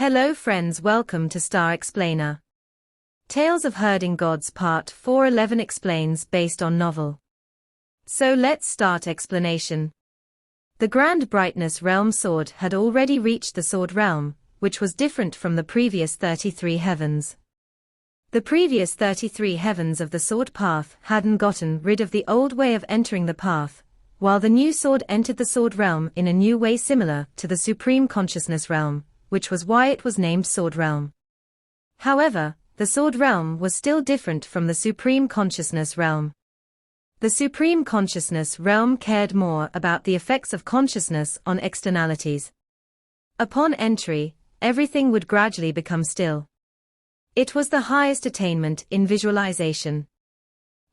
Hello friends, welcome to Star Explainer. Tales of Herding Gods Part 411 explains based on novel. So let's start explanation. The Grand Brightness Realm Sword had already reached the Sword Realm, which was different from the previous 33 heavens. The previous 33 heavens of the Sword Path hadn't gotten rid of the old way of entering the path, while the new sword entered the Sword Realm in a new way similar to the Supreme Consciousness Realm, which was why it was named Sword Realm. However, the Sword Realm was still different from the Supreme Consciousness Realm. The Supreme Consciousness Realm cared more about the effects of consciousness on externalities. Upon entry, everything would gradually become still. It was the highest attainment in visualization.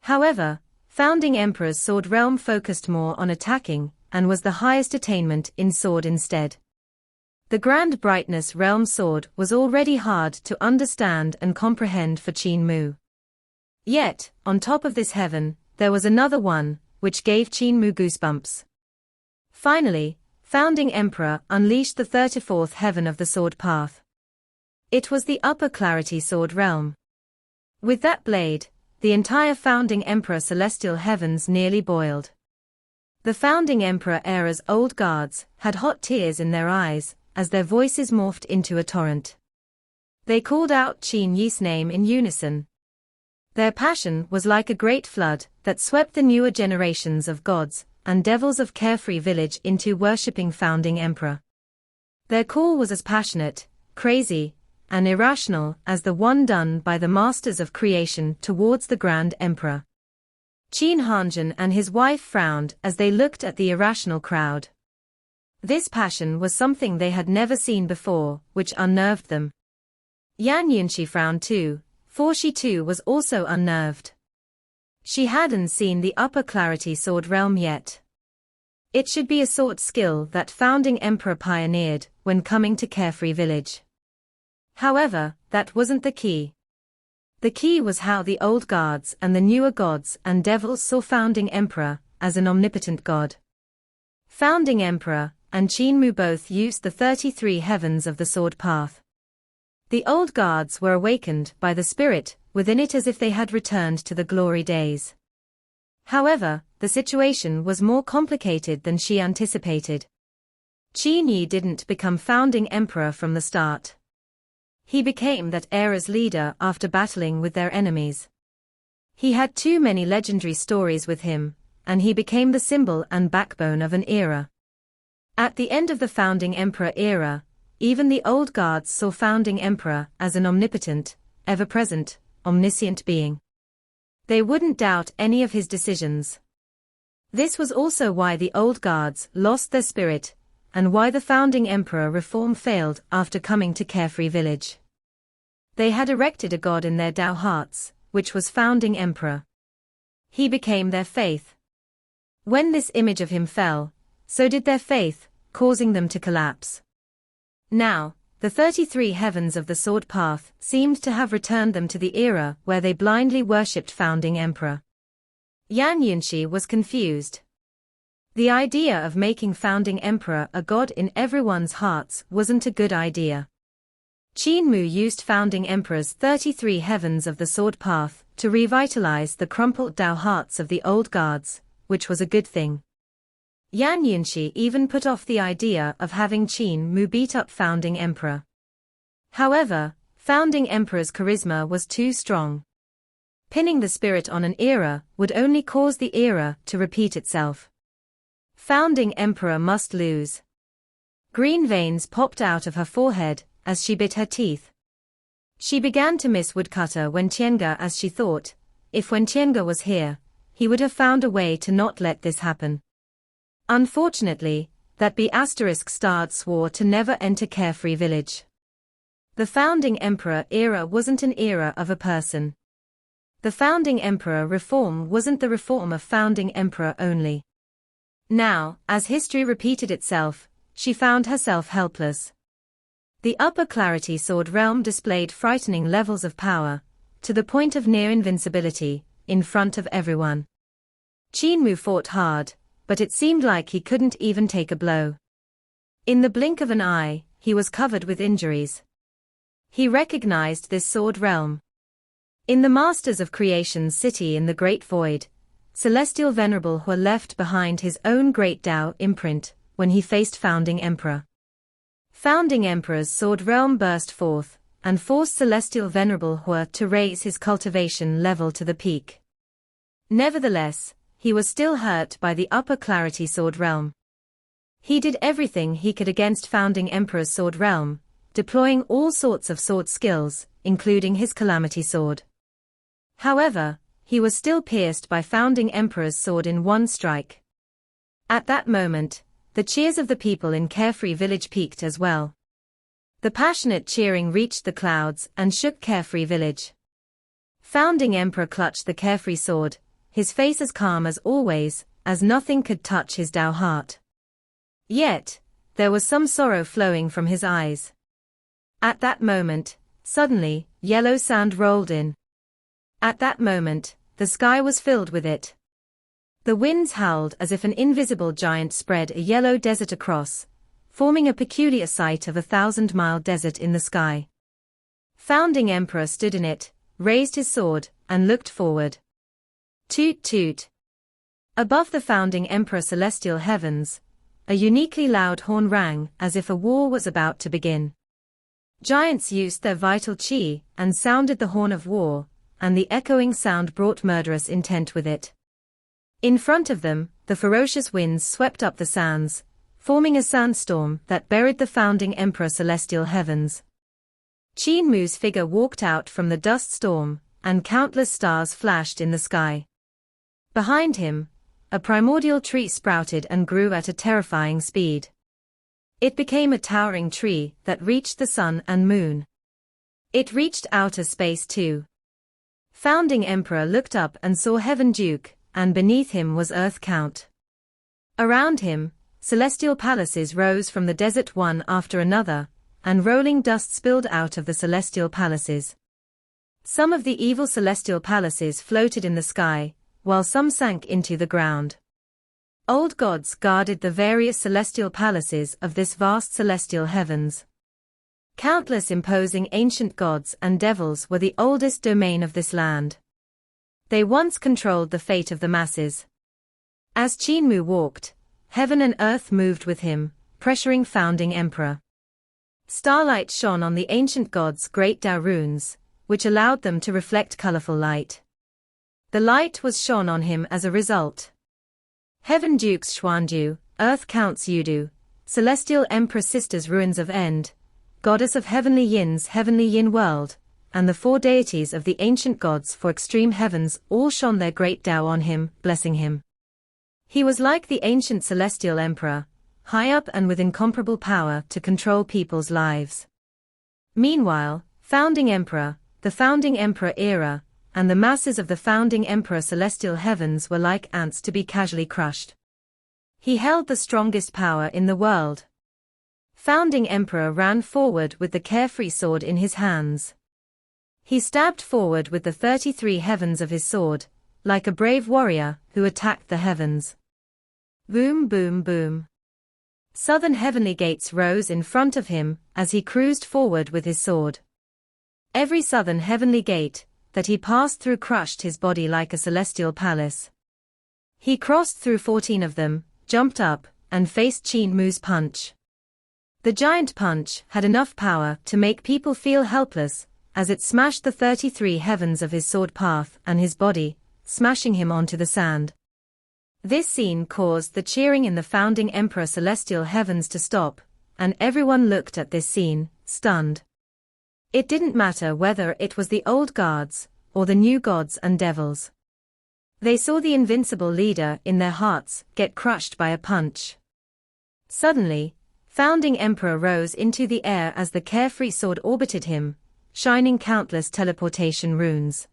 However, Founding Emperor's Sword Realm focused more on attacking, and was the highest attainment in sword instead. The Grand Brightness Realm Sword was already hard to understand and comprehend for Qin Mu. Yet, on top of this heaven, there was another one, which gave Qin Mu goosebumps. Finally, Founding Emperor unleashed the 34th heaven of the Sword Path. It was the Upper Clarity Sword Realm. With that blade, the entire Founding Emperor celestial heavens nearly boiled. The Founding Emperor era's old guards had hot tears in their eyes, as their voices morphed into a torrent. They called out Qin Yi's name in unison. Their passion was like a great flood that swept the newer generations of gods and devils of Carefree Village into worshipping Founding Emperor. Their call was as passionate, crazy, and irrational as the one done by the masters of creation towards the Grand Emperor. Qin Hanjin and his wife frowned as they looked at the irrational crowd. This passion was something they had never seen before, which unnerved them. Yan Yunxi frowned too, for she too was also unnerved. She hadn't seen the Upper Clarity Sword Realm yet. It should be a sword skill that Founding Emperor pioneered when coming to Carefree Village. However, that wasn't the key. The key was how the old guards and the newer gods and devils saw Founding Emperor as an omnipotent god. Founding Emperor and Qin Mu both used the 33 heavens of the Sword Path. The old guards were awakened by the spirit within it as if they had returned to the glory days. However, the situation was more complicated than she anticipated. Qin Yi didn't become Founding Emperor from the start. He became that era's leader after battling with their enemies. He had too many legendary stories with him, and he became the symbol and backbone of an era. At the end of the Founding Emperor era, even the old guards saw Founding Emperor as an omnipotent, ever-present, omniscient being. They wouldn't doubt any of his decisions. This was also why the old guards lost their spirit, and why the Founding Emperor reform failed after coming to Carefree Village. They had erected a god in their Tao hearts, which was Founding Emperor. He became their faith. When this image of him fell, so did their faith, causing them to collapse. Now, the 33 heavens of the Sword Path seemed to have returned them to the era where they blindly worshipped Founding Emperor. Yan Yunxi was confused. The idea of making Founding Emperor a god in everyone's hearts wasn't a good idea. Qin Mu used Founding Emperor's 33 heavens of the Sword Path to revitalize the crumpled Tao hearts of the old guards, which was a good thing. Yan Yunxi even put off the idea of having Qin Mu beat up Founding Emperor. However, Founding Emperor's charisma was too strong. Pinning the spirit on an era would only cause the era to repeat itself. Founding Emperor must lose. Green veins popped out of her forehead as she bit her teeth. She began to miss Woodcutter when Tienga, as she thought, if when Tienga was here, he would have found a way to not let this happen. Unfortunately, that B***starred swore to never enter Carefree Village. The Founding Emperor era wasn't an era of a person. The Founding Emperor reform wasn't the reform of Founding Emperor only. Now, as history repeated itself, she found herself helpless. The Upper Clarity Sword Realm displayed frightening levels of power, to the point of near invincibility, in front of everyone. Qin Mu fought hard, but it seemed like he couldn't even take a blow. In the blink of an eye, he was covered with injuries. He recognized this sword realm. In the Masters of Creation's city in the Great Void, Celestial Venerable Hua left behind his own Great Tao imprint when he faced Founding Emperor. Founding Emperor's sword realm burst forth and forced Celestial Venerable Hua to raise his cultivation level to the peak. Nevertheless, he was still hurt by the upper clarity sword realm. He did everything he could against Founding Emperor's sword realm, deploying all sorts of sword skills, including his calamity sword. However, he was still pierced by Founding Emperor's sword in one strike. At that moment, the cheers of the people in Carefree Village peaked as well. The passionate cheering reached the clouds and shook Carefree Village. Founding Emperor clutched the Carefree sword, his face as calm as always, as nothing could touch his Tao heart. Yet, there was some sorrow flowing from his eyes. At that moment, suddenly, yellow sand rolled in. At that moment, the sky was filled with it. The winds howled as if an invisible giant spread a yellow desert across, forming a peculiar sight of 1,000-mile desert in the sky. Founding Emperor stood in it, raised his sword, and looked forward. Toot toot. Above the Founding Emperor celestial heavens, a uniquely loud horn rang as if a war was about to begin. Giants used their vital qi and sounded the horn of war, and the echoing sound brought murderous intent with it. In front of them, the ferocious winds swept up the sands, forming a sandstorm that buried the Founding Emperor celestial heavens. Qin Mu's figure walked out from the dust storm, and countless stars flashed in the sky. Behind him, a primordial tree sprouted and grew at a terrifying speed. It became a towering tree that reached the sun and moon. It reached outer space too. Founding Emperor looked up and saw Heaven Duke, and beneath him was Earth Count. Around him, celestial palaces rose from the desert one after another, and rolling dust spilled out of the celestial palaces. Some of the evil celestial palaces floated in the sky, while some sank into the ground. Old gods guarded the various celestial palaces of this vast celestial heavens. Countless imposing ancient gods and devils were the oldest domain of this land. They once controlled the fate of the masses. As Qin Mu walked, heaven and earth moved with him, pressuring Founding Emperor. Starlight shone on the ancient gods' great Tao runes, which allowed them to reflect colorful light. The light was shone on him as a result. Heaven Duke's Xuanju, Earth Count's Yudu, Celestial Emperor Sister's Ruins of End, Goddess of Heavenly Yin's Heavenly Yin World, and the 4 deities of the ancient gods for extreme heavens all shone their great Tao on him, blessing him. He was like the ancient celestial emperor, high up and with incomparable power to control people's lives. Meanwhile, Founding Emperor, the Founding Emperor era, and the masses of the Founding Emperor celestial heavens were like ants to be casually crushed. He held the strongest power in the world. Founding Emperor ran forward with the carefree sword in his hands. He stabbed forward with the 33 heavens of his sword, like a brave warrior who attacked the heavens. Boom boom boom. Southern heavenly gates rose in front of him as he cruised forward with his sword. Every southern heavenly gate that he passed through crushed his body like a celestial palace. He crossed through 14 of them, jumped up, and faced Qin Mu's punch. The giant punch had enough power to make people feel helpless, as it smashed the 33 heavens of his sword path and his body, smashing him onto the sand. This scene caused the cheering in the Founding Emperor celestial heavens to stop, and everyone looked at this scene, stunned. It didn't matter whether it was the old guards, or the new gods and devils. They saw the invincible leader in their hearts get crushed by a punch. Suddenly, Founding Emperor rose into the air as the carefree sword orbited him, shining countless teleportation runes.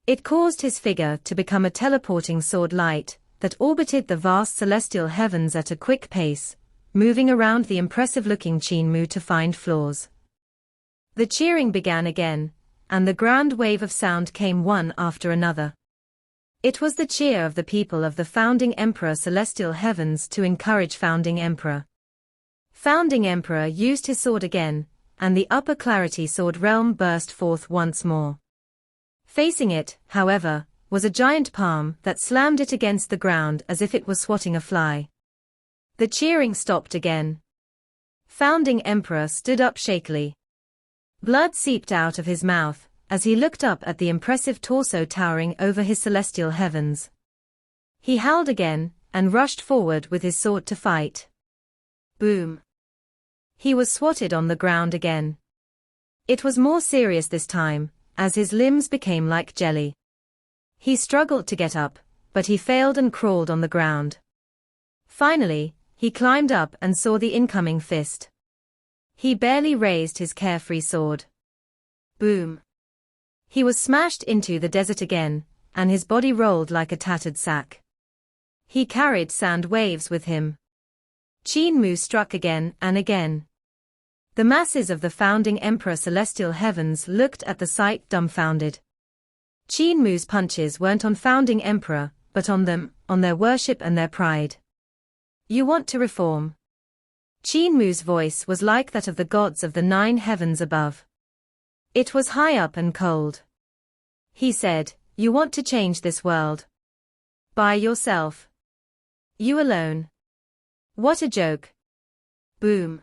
It caused his figure to become a teleporting sword light that orbited the vast celestial heavens at a quick pace, moving around the impressive-looking Qin Mu to find flaws. The cheering began again, and the grand wave of sound came one after another. It was the cheer of the people of the Founding Emperor celestial heavens to encourage Founding Emperor. Founding Emperor used his sword again, and the upper clarity sword realm burst forth once more. Facing it, however, was a giant palm that slammed it against the ground as if it was swatting a fly. The cheering stopped again. Founding Emperor stood up shakily. Blood seeped out of his mouth as he looked up at the impressive torso towering over his celestial heavens. He howled again and rushed forward with his sword to fight. Boom! He was swatted on the ground again. It was more serious this time, as his limbs became like jelly. He struggled to get up, but he failed and crawled on the ground. Finally, he climbed up and saw the incoming fist. He barely raised his carefree sword. Boom! He was smashed into the desert again, and his body rolled like a tattered sack. He carried sand waves with him. Qin Mu struck again and again. The masses of the founding Emperor Celestial Heavens looked at the sight dumbfounded. Qin Mu's punches weren't on founding Emperor, but on them, on their worship and their pride. You want to reform? Qin Mu's voice was like that of the gods of the 9 heavens above. It was high up and cold. He said, you want to change this world? By yourself. You alone. What a joke. Boom.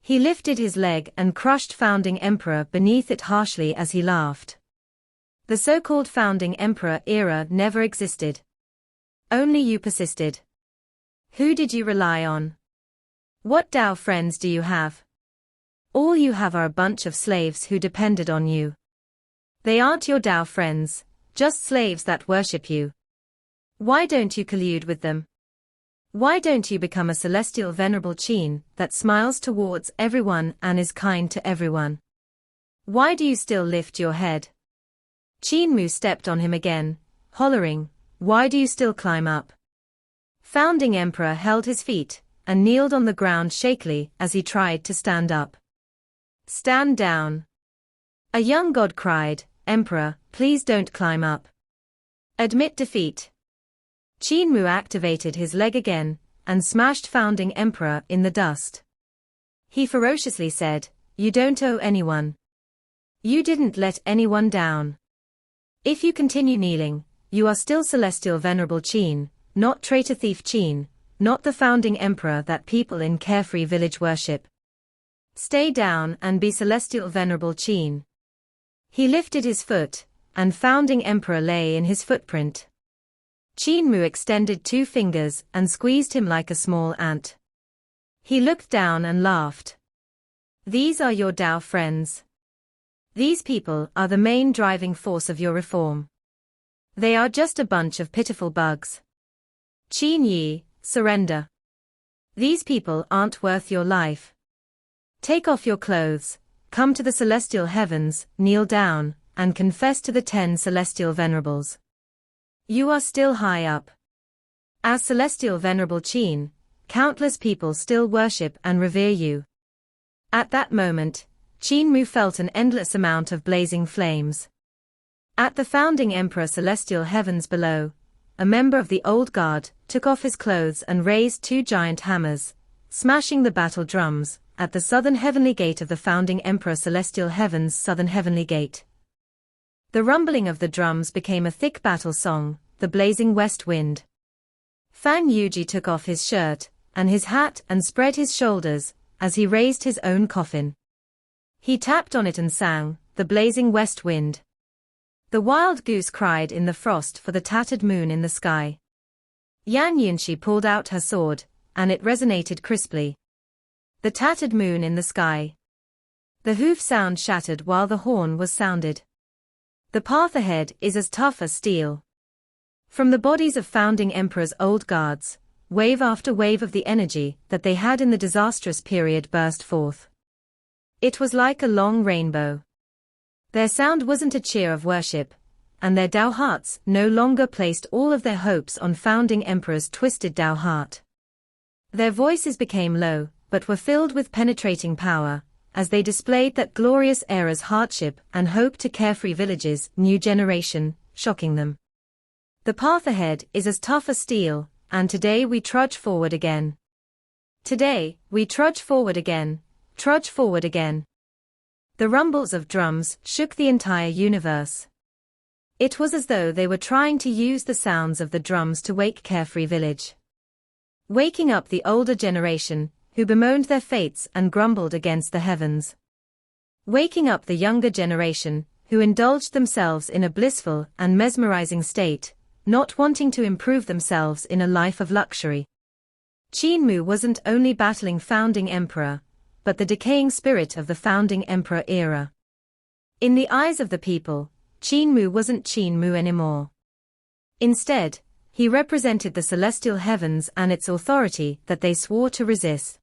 He lifted his leg and crushed founding Emperor beneath it harshly as he laughed. The so-called founding Emperor era never existed. Only you persisted. Who did you rely on? What Tao friends do you have? All you have are a bunch of slaves who depended on you. They aren't your Tao friends, just slaves that worship you. Why don't you collude with them? Why don't you become a celestial venerable Qin that smiles towards everyone and is kind to everyone? Why do you still lift your head? Qin Mu stepped on him again, hollering, why do you still climb up? Founding Emperor held his feet and kneeled on the ground shakily as he tried to stand up. Stand down. A young god cried, Emperor, please don't climb up. Admit defeat. Qin Mu activated his leg again and smashed founding Emperor in the dust. He ferociously said, you don't owe anyone. You didn't let anyone down. If you continue kneeling, you are still celestial venerable Qin, not traitor thief Qin, not the founding Emperor that people in Carefree Village worship. Stay down and be celestial venerable Qin. He lifted his foot, and founding Emperor lay in his footprint. Qin Mu extended 2 fingers and squeezed him like a small ant. He looked down and laughed. These are your Tao friends. These people are the main driving force of your reform. They are just a bunch of pitiful bugs. Qin Yi, surrender. These people aren't worth your life. Take off your clothes, come to the celestial heavens, kneel down, and confess to the 10 celestial venerables. You are still high up. As celestial venerable Qin, countless people still worship and revere you. At that moment, Qin Mu felt an endless amount of blazing flames. At the founding Emperor Celestial Heavens below, a member of the old guard took off his clothes and raised 2 giant hammers, smashing the battle drums at the southern heavenly gate of the founding Emperor Celestial Heavens' southern heavenly gate. The rumbling of the drums became a thick battle song, the blazing west wind. Fan Yuji took off his shirt and his hat and spread his shoulders as he raised his own coffin. He tapped on it and sang, the blazing west wind. The wild goose cried in the frost for the tattered moon in the sky. Yan Yunshi pulled out her sword, and it resonated crisply. The tattered moon in the sky. The hoof sound shattered while the horn was sounded. The path ahead is as tough as steel. From the bodies of founding emperors' old guards, wave after wave of the energy that they had in the disastrous period burst forth. It was like a long rainbow. Their sound wasn't a cheer of worship, and their Tao hearts no longer placed all of their hopes on founding emperor's twisted Tao heart. Their voices became low, but were filled with penetrating power, as they displayed that glorious era's hardship and hope to Carefree Village's new generation, shocking them. The path ahead is as tough as steel, and today we trudge forward again. Today, we trudge forward again, trudge forward again. The rumbles of drums shook the entire universe. It was as though they were trying to use the sounds of the drums to wake Carefree Village. Waking up the older generation, who bemoaned their fates and grumbled against the heavens. Waking up the younger generation, who indulged themselves in a blissful and mesmerizing state, not wanting to improve themselves in a life of luxury. Qin Mu wasn't only battling founding emperor, but the decaying spirit of the founding emperor era. In the eyes of the people, Qin Mu wasn't Qin Mu anymore. Instead, he represented the celestial heavens and its authority that they swore to resist.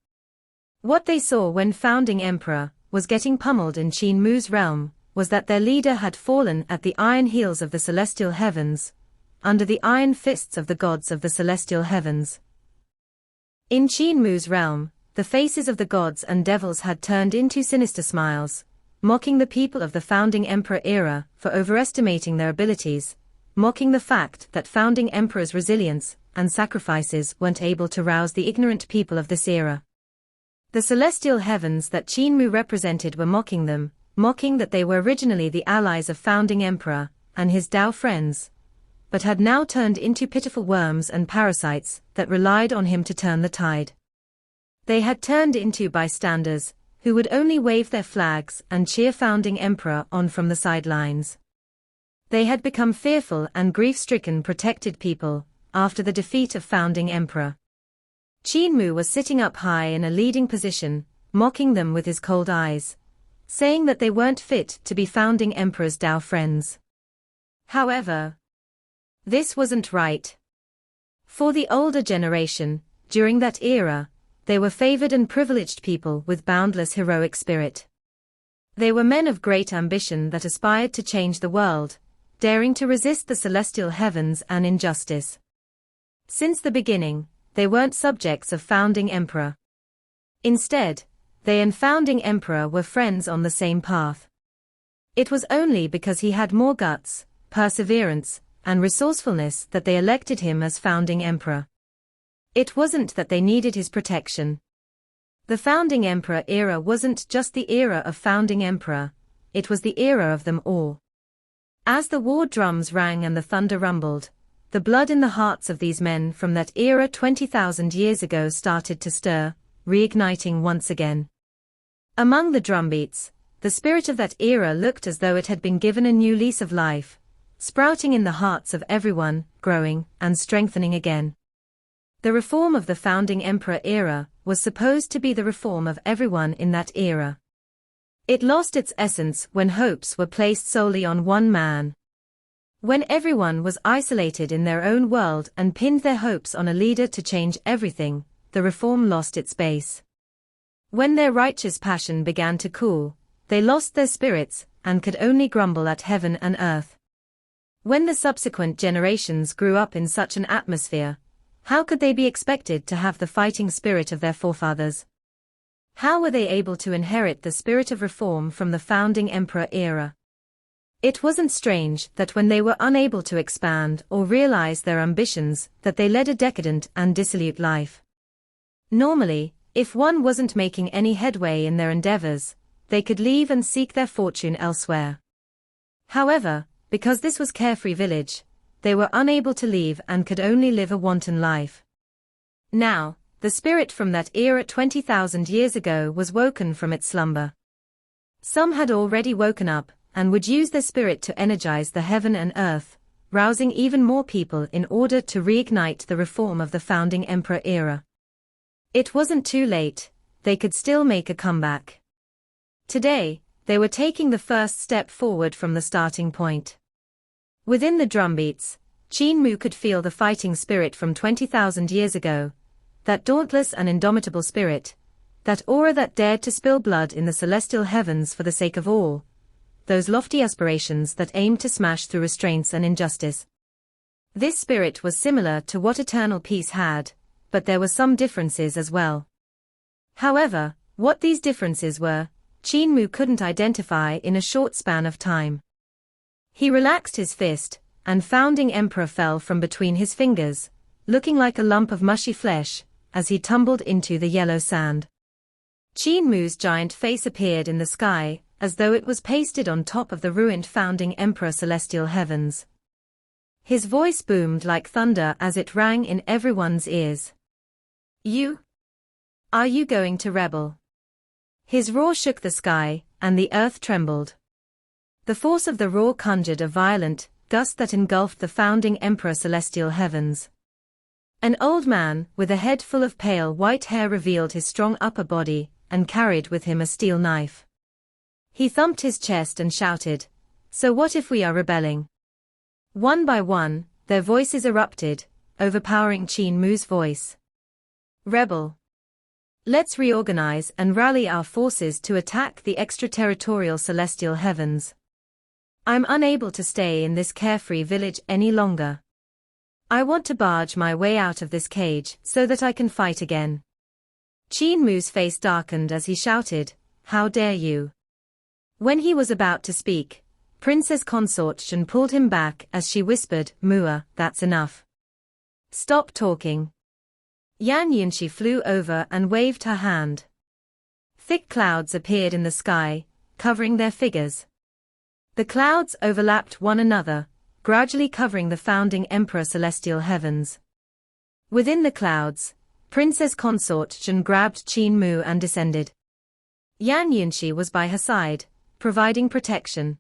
What they saw when founding emperor was getting pummeled in Qin Mu's realm was that their leader had fallen at the iron heels of the celestial heavens, under the iron fists of the gods of the celestial heavens. In Qin Mu's realm, the faces of the gods and devils had turned into sinister smiles, mocking the people of the founding emperor era for overestimating their abilities, mocking the fact that founding emperor's resilience and sacrifices weren't able to rouse the ignorant people of this era. The celestial heavens that Qin Mu represented were mocking them, mocking that they were originally the allies of founding emperor and his Dao friends, but had now turned into pitiful worms and parasites that relied on him to turn the tide. They had turned into bystanders, who would only wave their flags and cheer founding emperor on from the sidelines. They had become fearful and grief-stricken protected people, after the defeat of founding emperor. Qin Mu was sitting up high in a leading position, mocking them with his cold eyes, saying that they weren't fit to be founding emperor's Dao friends. However, this wasn't right. For the older generation, during that era, they were favored and privileged people with boundless heroic spirit. They were men of great ambition that aspired to change the world, daring to resist the celestial heavens and injustice. Since the beginning, they weren't subjects of founding emperor. Instead, they and founding emperor were friends on the same path. It was only because he had more guts, perseverance, and resourcefulness that they elected him as founding emperor. It wasn't that they needed his protection. The founding emperor era wasn't just the era of founding emperor, it was the era of them all. As the war drums rang and the thunder rumbled, the blood in the hearts of these men from that era 20,000 years ago started to stir, reigniting once again. Among the drumbeats, the spirit of that era looked as though it had been given a new lease of life, sprouting in the hearts of everyone, growing and strengthening again. The reform of the founding emperor era was supposed to be the reform of everyone in that era. It lost its essence when hopes were placed solely on one man. When everyone was isolated in their own world and pinned their hopes on a leader to change everything, the reform lost its base. When their righteous passion began to cool, they lost their spirits and could only grumble at heaven and earth. When the subsequent generations grew up in such an atmosphere, how could they be expected to have the fighting spirit of their forefathers? How were they able to inherit the spirit of reform from the founding emperor era? It wasn't strange that when they were unable to expand or realize their ambitions, that they led a decadent and dissolute life. Normally, if one wasn't making any headway in their endeavors, they could leave and seek their fortune elsewhere. However, because this was Carefree Village, they were unable to leave and could only live a wanton life. Now, the spirit from that era 20,000 years ago was woken from its slumber. Some had already woken up, and would use their spirit to energize the heaven and earth, rousing even more people in order to reignite the reform of the founding emperor era. It wasn't too late, they could still make a comeback. Today, they were taking the first step forward from the starting point. Within the drumbeats, Qin Mu could feel the fighting spirit from 20,000 years ago, that dauntless and indomitable spirit, that aura that dared to spill blood in the celestial heavens for the sake of all, those lofty aspirations that aimed to smash through restraints and injustice. This spirit was similar to what eternal peace had, but there were some differences as well. However, what these differences were, Qin Mu couldn't identify in a short span of time. He relaxed his fist, and founding emperor fell from between his fingers, looking like a lump of mushy flesh, as he tumbled into the yellow sand. Qin Mu's giant face appeared in the sky, as though it was pasted on top of the ruined founding Emperor Celestial Heavens. His voice boomed like thunder as it rang in everyone's ears. "You? Are you going to rebel?" His roar shook the sky, and the earth trembled. The force of the roar conjured a violent gust that engulfed the founding Emperor Celestial Heavens. An old man, with a head full of pale white hair, revealed his strong upper body, and carried with him a steel knife. He thumped his chest and shouted, "So what if we are rebelling?" One by one, their voices erupted, overpowering Qin Mu's voice. "Rebel. Let's reorganize and rally our forces to attack the extraterritorial celestial heavens. I'm unable to stay in this carefree village any longer. I want to barge my way out of this cage so that I can fight again." Qin Mu's face darkened as he shouted, "How dare you!" When he was about to speak, Princess Consort Shen pulled him back as she whispered, "Mua, that's enough. Stop talking." Yan Yunshi flew over and waved her hand. Thick clouds appeared in the sky, covering their figures. The clouds overlapped one another, gradually covering the founding Emperor Celestial Heavens. Within the clouds, Princess Consort Shen grabbed Qin Mu and descended. Yan Yunshi was by her side, providing protection.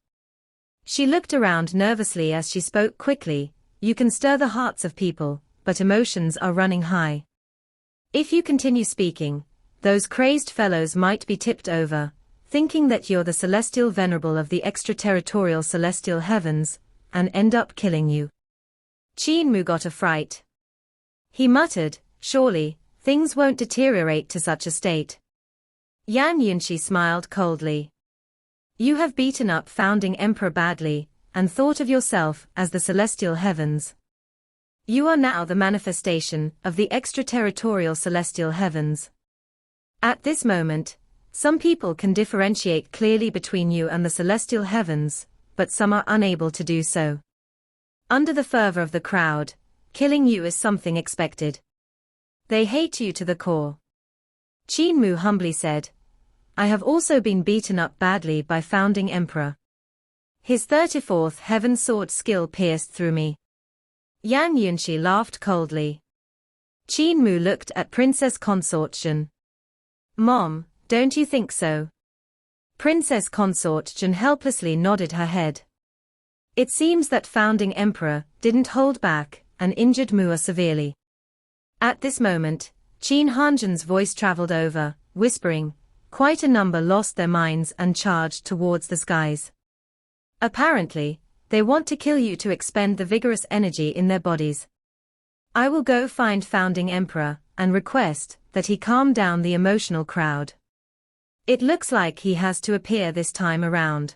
She looked around nervously as she spoke quickly, "You can stir the hearts of people, but emotions are running high. If you continue speaking, those crazed fellows might be tipped over, thinking that you're the celestial venerable of the extraterritorial celestial heavens, and end up killing you." Qin Mu got a fright. He muttered, "Surely, things won't deteriorate to such a state." Yan Yunshi smiled coldly. "You have beaten up founding emperor badly, and thought of yourself as the celestial heavens. You are now the manifestation of the extraterritorial celestial heavens. At this moment, some people can differentiate clearly between you and the celestial heavens, but some are unable to do so. Under the fervor of the crowd, killing you is something expected. They hate you to the core." Qin Mu humbly said, "I have also been beaten up badly by founding emperor. His 34th heaven sword skill pierced through me." Yan Yunshi laughed coldly. Qin Mu looked at Princess Consort Shen. "Mom, don't you think so?" Princess Consort Shen helplessly nodded her head. It seems that founding emperor didn't hold back and injured Mua severely. At this moment, Qin Hanzhen's voice traveled over, whispering, "Quite a number lost their minds and charged towards the skies. Apparently, they want to kill you to expend the vigorous energy in their bodies. I will go find founding emperor and request that he calm down the emotional crowd. It looks like he has to appear this time around."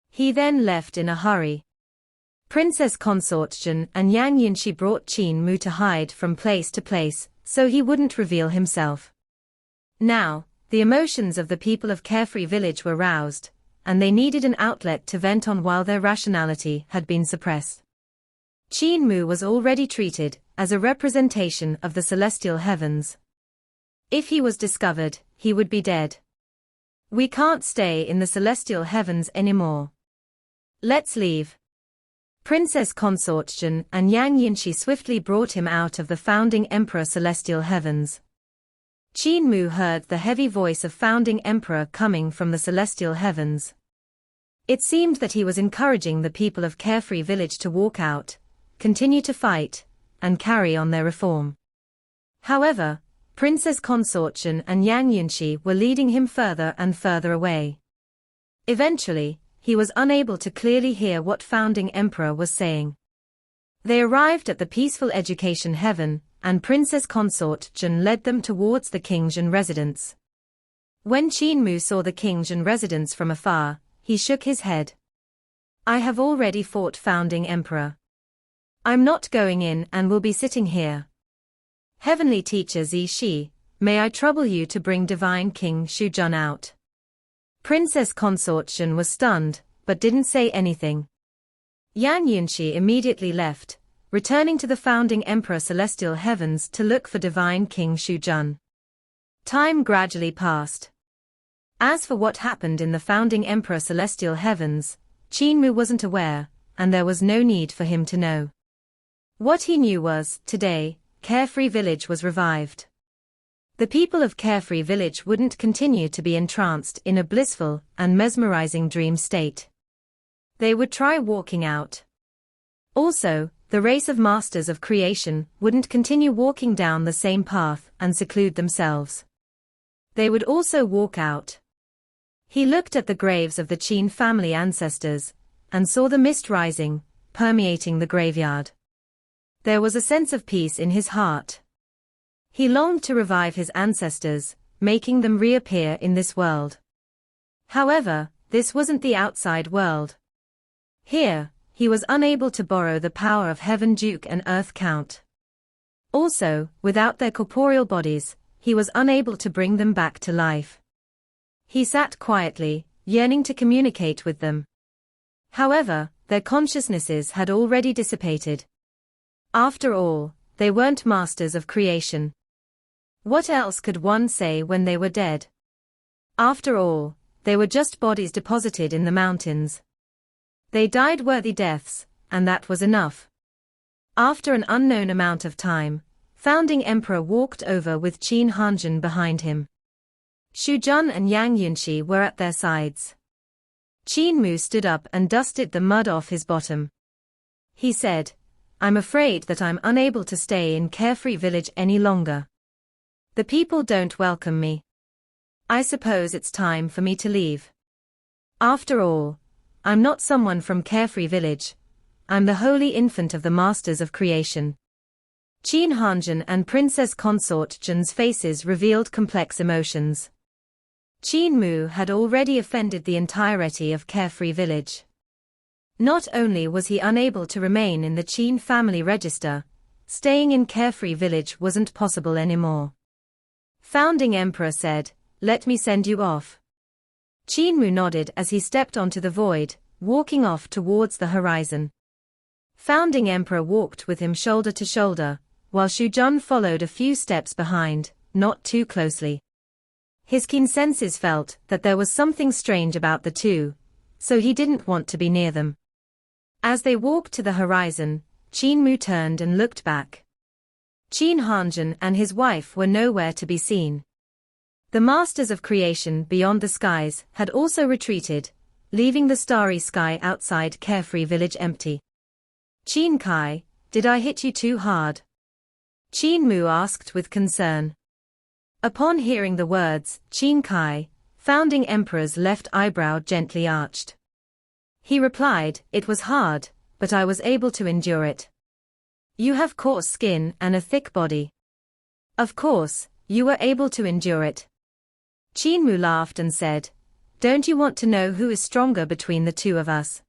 He then left in a hurry. Princess Consort Shen and Yan Yunshi brought Qin Mu to hide from place to place, so he wouldn't reveal himself. Now, the emotions of the people of Carefree Village were roused, and they needed an outlet to vent on while their rationality had been suppressed. Qin Mu was already treated as a representation of the celestial heavens. If he was discovered, he would be dead. "We can't stay in the celestial heavens anymore. Let's leave." Princess Consort Shen and Yang Yinshi swiftly brought him out of the founding Emperor Celestial Heavens. Qin Mu heard the heavy voice of founding Emperor coming from the Celestial Heavens. It seemed that he was encouraging the people of Carefree Village to walk out, continue to fight, and carry on their reform. However, Princess Consort Shen and Yang Yunshi were leading him further and further away. Eventually, he was unable to clearly hear what founding emperor was saying. They arrived at the peaceful education heaven, and Princess Consort Shen led them towards the King Zhen residence. When Qin Mu saw the King Zhen residence from afar, he shook his head. "I have already fought founding emperor. I'm not going in and will be sitting here. Heavenly Teacher Zi Shi, may I trouble you to bring Divine King Shujun out?" Princess Consort Shen was stunned, but didn't say anything. Yan Yunshi immediately left, returning to the founding Emperor Celestial Heavens to look for Divine King Shujun. Time gradually passed. As for what happened in the founding Emperor Celestial Heavens, Qin Mu wasn't aware, and there was no need for him to know. What he knew was, today, Carefree Village was revived. The people of Carefree Village wouldn't continue to be entranced in a blissful and mesmerizing dream state. They would try walking out. Also, the race of masters of creation wouldn't continue walking down the same path and seclude themselves. They would also walk out. He looked at the graves of the Qin family ancestors, and saw the mist rising, permeating the graveyard. There was a sense of peace in his heart. He longed to revive his ancestors, making them reappear in this world. However, this wasn't the outside world. Here, he was unable to borrow the power of Heaven Duke and Earth Count. Also, without their corporeal bodies, he was unable to bring them back to life. He sat quietly, yearning to communicate with them. However, their consciousnesses had already dissipated. After all, they weren't masters of creation. What else could one say when they were dead? After all, they were just bodies deposited in the mountains. They died worthy deaths, and that was enough. After an unknown amount of time, Founding Emperor walked over with Qin Hanjun behind him. Xu Jun and Yang Yunxi were at their sides. Qin Mu stood up and dusted the mud off his bottom. He said, "I'm afraid that I'm unable to stay in Carefree Village any longer. The people don't welcome me. I suppose it's time for me to leave. After all, I'm not someone from Carefree Village. I'm the holy infant of the masters of creation." Qin Hanjun and Princess Consort Jun's faces revealed complex emotions. Qin Mu had already offended the entirety of Carefree Village. Not only was he unable to remain in the Qin family register, staying in Carefree Village wasn't possible anymore. Founding Emperor said, "Let me send you off." Qin Mu nodded as he stepped onto the void, walking off towards the horizon. Founding Emperor walked with him shoulder to shoulder, while Xu Jun followed a few steps behind, not too closely. His keen senses felt that there was something strange about the two, so he didn't want to be near them. As they walked to the horizon, Qin Mu turned and looked back. Qin Hanjun and his wife were nowhere to be seen. The masters of creation beyond the skies had also retreated, leaving the starry sky outside Carefree Village empty. "Qin Kai, did I hit you too hard?" Qin Mu asked with concern. Upon hearing the words, Qin Kai, Founding Emperor's left eyebrow gently arched. He replied, "It was hard, but I was able to endure it. You have coarse skin and a thick body. Of course, you were able to endure it." Qin Mu laughed and said, "Don't you want to know who is stronger between the two of us?"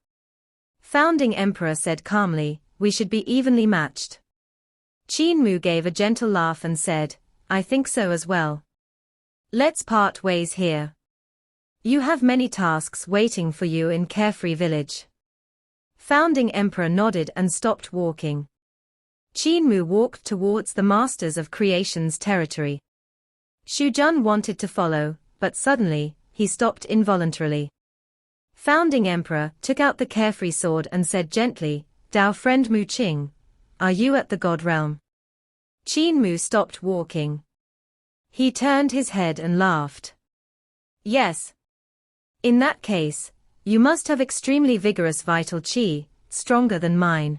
Founding Emperor said calmly, "We should be evenly matched." Qin Mu gave a gentle laugh and said, "I think so as well. Let's part ways here. You have many tasks waiting for you in Carefree Village." Founding Emperor nodded and stopped walking. Qin Mu walked towards the Masters of Creation's territory. Xu Jun wanted to follow, but suddenly, he stopped involuntarily. Founding Emperor took out the Carefree sword and said gently, "Dao friend Mu Qing, are you at the God realm?" Qin Mu stopped walking. He turned his head and laughed. "Yes. In that case, you must have extremely vigorous vital qi, stronger than mine."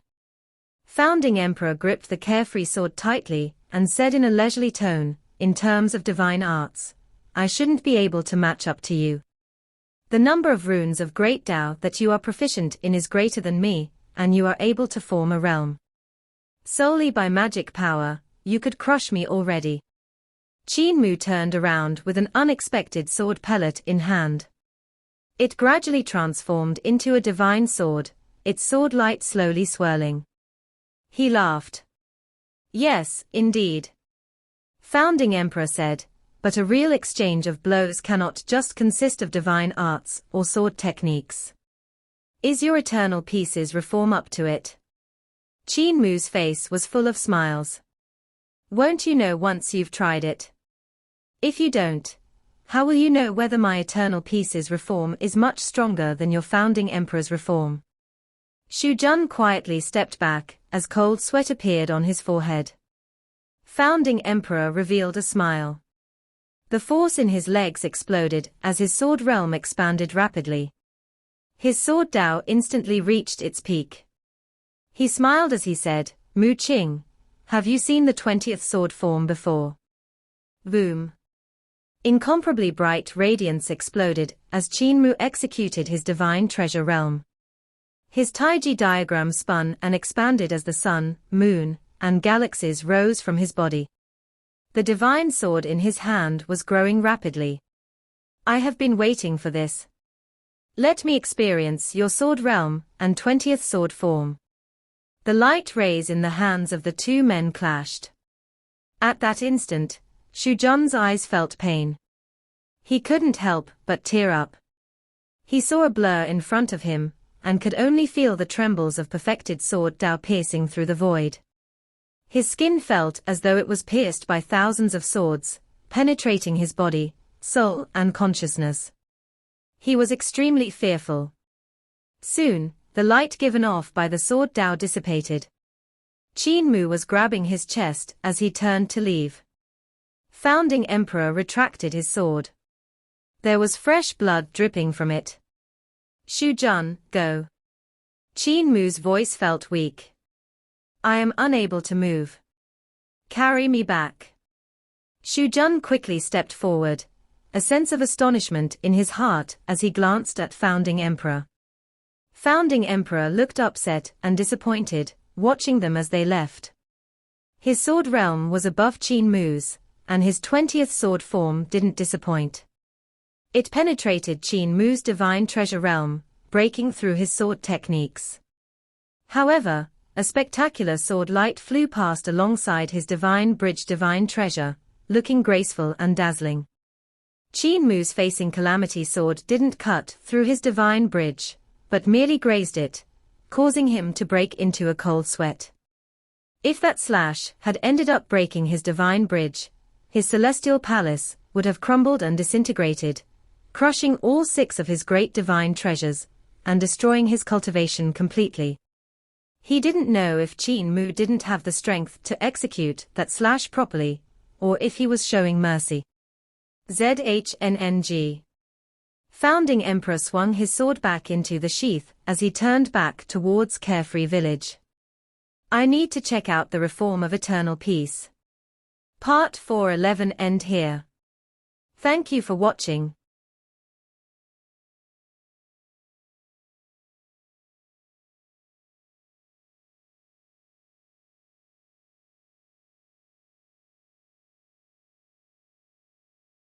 Founding Emperor gripped the Carefree sword tightly, and said in a leisurely tone, "In terms of divine arts, I shouldn't be able to match up to you. The number of runes of great Tao that you are proficient in is greater than me, and you are able to form a realm. Solely by magic power, you could crush me already." Qin Mu turned around with an unexpected sword pellet in hand. It gradually transformed into a divine sword, its sword light slowly swirling. He laughed. "Yes, indeed." Founding Emperor said, "But a real exchange of blows cannot just consist of divine arts or sword techniques. Is your eternal pieces reform up to it?" Qin Mu's face was full of smiles. "Won't you know once you've tried it? If you don't, How will you know whether my eternal peace's reform is much stronger than your founding emperor's reform? Xu Jun quietly stepped back, as cold sweat appeared on his forehead. Founding emperor revealed a smile. The force in his legs exploded as his sword realm expanded rapidly. His sword Dao instantly reached its peak. He smiled as he said, Mu Qing, have you seen the 20th sword form before? Boom. Incomparably bright radiance exploded as Qin Mu executed his divine treasure realm. His Taiji diagram spun and expanded as the sun, moon, and galaxies rose from his body. The divine sword in his hand was growing rapidly. I have been waiting for this. Let me experience your sword realm and 20th sword form. The light rays in the hands of the two men clashed. At that instant, Xu Jun's eyes felt pain. He couldn't help but tear up. He saw a blur in front of him, and could only feel the trembles of perfected sword Dao piercing through the void. His skin felt as though it was pierced by thousands of swords, penetrating his body, soul, and consciousness. He was extremely fearful. Soon, the light given off by the sword Dao dissipated. Qin Mu was grabbing his chest as he turned to leave. Founding Emperor retracted his sword. There was fresh blood dripping from it. Xu Jun, go. Qin Mu's voice felt weak. I am unable to move. Carry me back. Xu Jun quickly stepped forward, a sense of astonishment in his heart as he glanced at Founding Emperor. Founding Emperor looked upset and disappointed, watching them as they left. His sword realm was above Qin Mu's, and his 20th sword form didn't disappoint. It penetrated Qin Mu's divine treasure realm, breaking through his sword techniques. However, a spectacular sword light flew past alongside his divine bridge divine treasure, looking graceful and dazzling. Qin Mu's facing calamity sword didn't cut through his divine bridge, but merely grazed it, causing him to break into a cold sweat. If that slash had ended up breaking his divine bridge, his celestial palace would have crumbled and disintegrated, crushing all 6 of his great divine treasures, and destroying his cultivation completely. He didn't know if Qin Mu didn't have the strength to execute that slash properly, or if he was showing mercy. ZHNNG. Founding Emperor swung his sword back into the sheath as he turned back towards Carefree Village. I need to check out the reform of eternal peace. Part 411 end here. Thank you for watching.